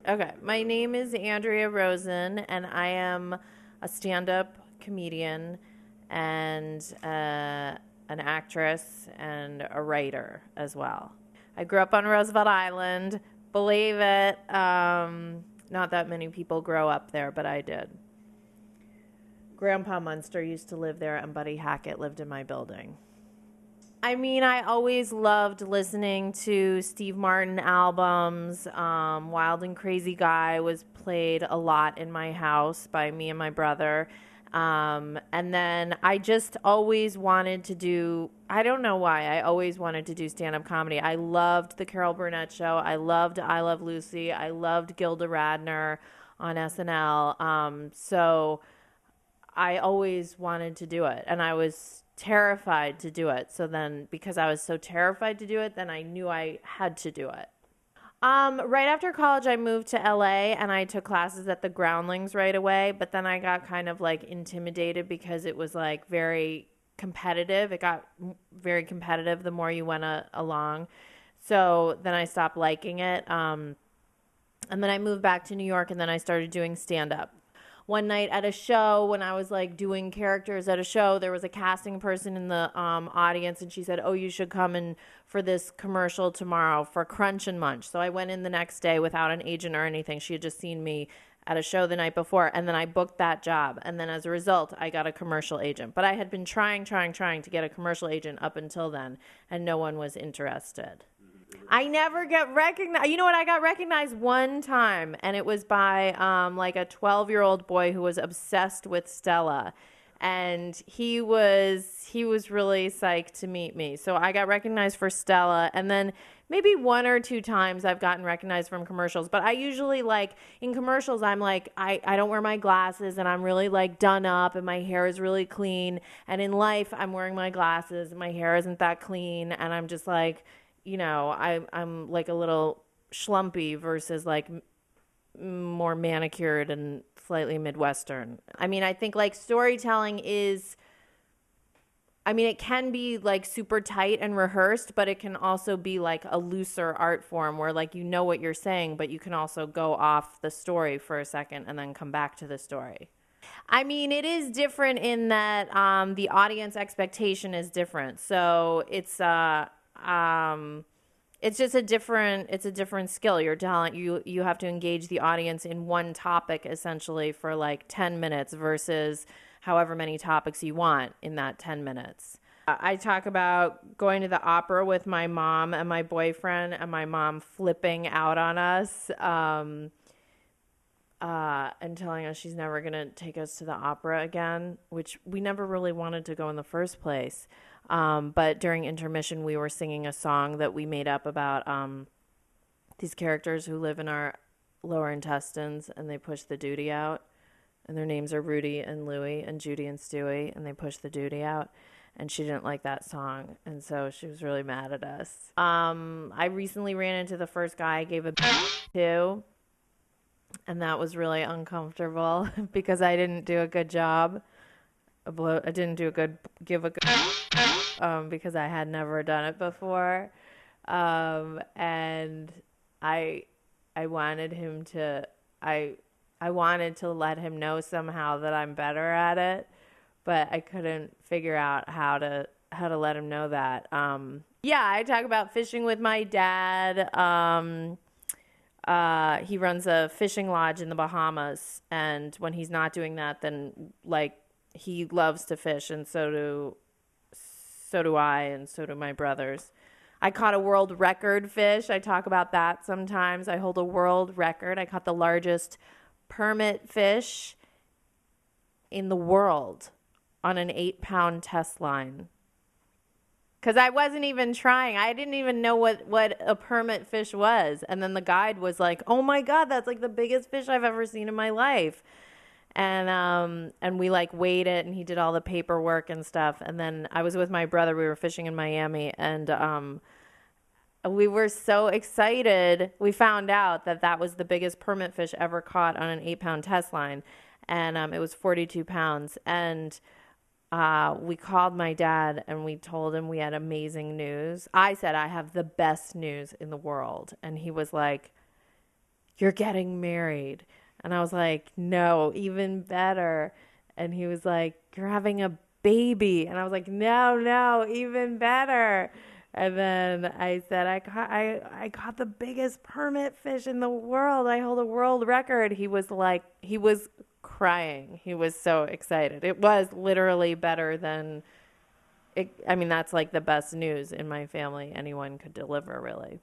Okay, my name is Andrea Rosen, and I am a stand-up comedian and an actress and a writer as well. I grew up on Roosevelt Island. Believe it, not that many people grow up there, but I did. Grandpa Munster used to live there, and Buddy Hackett lived in my building. I mean, I always loved listening to Steve Martin albums. Wild and Crazy Guy was played a lot in my house by me and my brother. And then I just always wanted to do, I don't know why, I always wanted to do stand-up comedy. I loved the Carol Burnett show. I loved I Love Lucy. I loved Gilda Radner on SNL. So I always wanted to do it. And I was terrified to do it. So then, because I was so terrified to do it, then I knew I had to do it. Right after college, I moved to LA and I took classes at the Groundlings right away. But then I got kind of like intimidated because it was like very competitive. It got very competitive the more you went along. So then I stopped liking it. And then I moved back to New York and then I started doing stand-up. One night at a show, when I was like doing characters at a show, there was a casting person in the audience, and she said, "Oh, you should come in for this commercial tomorrow for Crunch and Munch." So I went in the next day without an agent or anything. She had just seen me at a show the night before, and then I booked that job. And then as a result, I got a commercial agent. But I had been trying to get a commercial agent up until then, and no one was interested. I never get recognized. You know what? I got recognized one time, and it was by like a 12-year-old boy who was obsessed with Stella, and he was really psyched to meet me. So I got recognized for Stella, and then maybe one or two times I've gotten recognized from commercials. But I usually, like, in commercials, I'm like, I don't wear my glasses, and I'm really like done up, and my hair is really clean. And in life, I'm wearing my glasses, and my hair isn't that clean, and I'm just like, you know, I'm like a little schlumpy versus like more manicured and slightly Midwestern. I mean, I think like storytelling is, I mean, it can be like super tight and rehearsed, but it can also be like a looser art form where like you know what you're saying, but you can also go off the story for a second and then come back to the story. I mean, it is different in that the audience expectation is different. So it's just a different skill. You have to engage the audience in one topic essentially for like 10 minutes versus however many topics you want in that 10 minutes. I talk about going to the opera with my mom and my boyfriend, and my mom flipping out on us and telling us she's never going to take us to the opera again, which we never really wanted to go in the first place. But during intermission, we were singing a song that we made up about these characters who live in our lower intestines, and they push the duty out. And their names are Rudy and Louie and Judy and Stewie, and they push the duty out. And she didn't like that song, and so she was really mad at us. I recently ran into the first guy I gave a to, and that was really uncomfortable because I didn't do a good job. I didn't do a good because I had never done it before, and I wanted him to I wanted to let him know somehow that I'm better at it, but I couldn't figure out how to let him know that. Yeah, I talk about fishing with my dad. He runs a fishing lodge in the Bahamas, and when he's not doing that, then like he loves to fish, and so do I, and so do my brothers. I caught a world record fish. I talk about that sometimes. I hold a world record. I caught the largest permit fish in the world on an 8-pound test line. Because I wasn't even trying. I didn't even know what a permit fish was. And then the guide was like, "Oh my God, that's like the biggest fish I've ever seen in my life." And we like weighed it, and he did all the paperwork and stuff. And then I was with my brother. We were fishing in Miami, and we were so excited. We found out that was the biggest permit fish ever caught on an 8-pound test line, and it was 42 pounds. And we called my dad, and we told him we had amazing news. I said, "I have the best news in the world," and he was like, you're getting married. And I was like, no, even better. And he was like, you're having a baby. And I was like, no, no, even better. And then I said, I caught the biggest permit fish in the world. I hold a world record. He was like, he was crying. He was so excited. It was literally better than it. I mean, that's like the best news in my family anyone could deliver, really.